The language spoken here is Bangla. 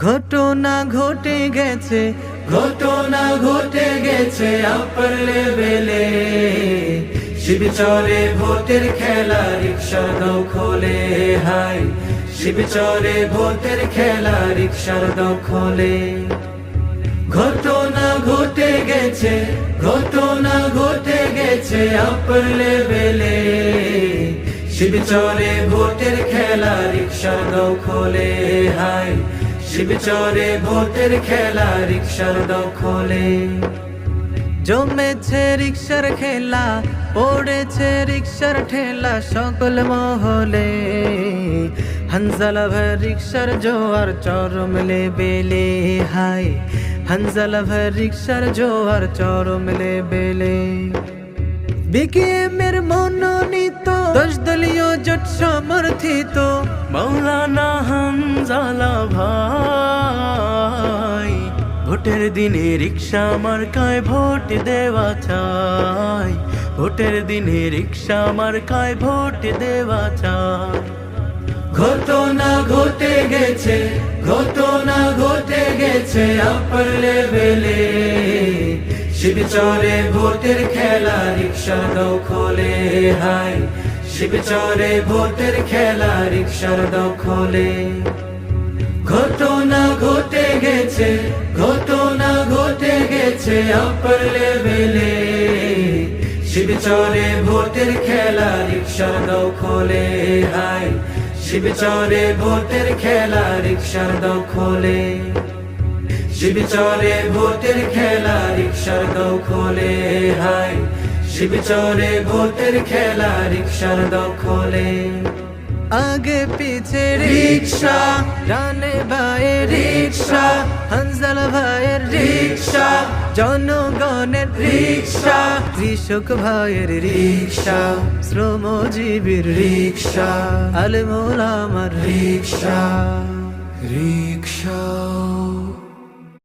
ঘটনা ঘটে গেছে, ঘটনা ঘটে গেছে আপার লেভেলে। শিবচরে ভোটের খেলা, রিকশার দখলে। হাই শিবচরে ভোটের খেলা, রিকশার দখলে। ঘটনা ঘটে গেছে, ঘটনা ঘটে গেছে আপার লেভেলে। শিবচরে ভোটের খেলা, রিকশার দখলে। হাই শিবচরে ভোটের খেলা, রিকশার দখলে। জমেছে রিকশার খেলা, পড়েছে রিকশার ঠেলা সকল মহলে। হানজালা ভাই রিকশার জোয়ার চরম লেভেলে। হাই হানজালা ভাই রিকশার জোয়ার চরম লেভেলে। বিকেএমের মনোনীত 10 দলীয় জোট সমর্থিত মাওলানা হানজালা ভাই। ভোটের দিনে রিকশা মার্কায় ভোট দেওয়া চাই, ভোটের দিনে রিকশা মার্কায় ভোট দেওয়া চাই। ঘটনা ঘটে গেছে, ঘটনা ঘটে গেছে আপার লেভেলে। শিবচরে ভোটের খেলা, রিকশার দখলে। হাই শিবচরে ভোটের খেলা, রিকশার দখলে। ঘটনা ঘটে গেছে, ঘটনা ঘটে গেছে আপার লেভেলে। শিবচরে ভোটের খেলা, রিকশার দখলে। হাই শিবচরে ভোটের খেলা, রিকশার দখলে। শিবচরে ভোটের খেলা, রিকশার দখলে। হাই শিবচরে ভোটের খেলা, রিকশার দখলে। আগে পিছে রিকশা, রানে ভাইয়ের রিকশা, হানজালা ভাইয়ের রিকশা, জনগণের রিকশা, কৃষক ভাইয়ের রিকশা, শ্রমজীবীর রিকশা, আলেম ওলামার রিকশা। রিকশা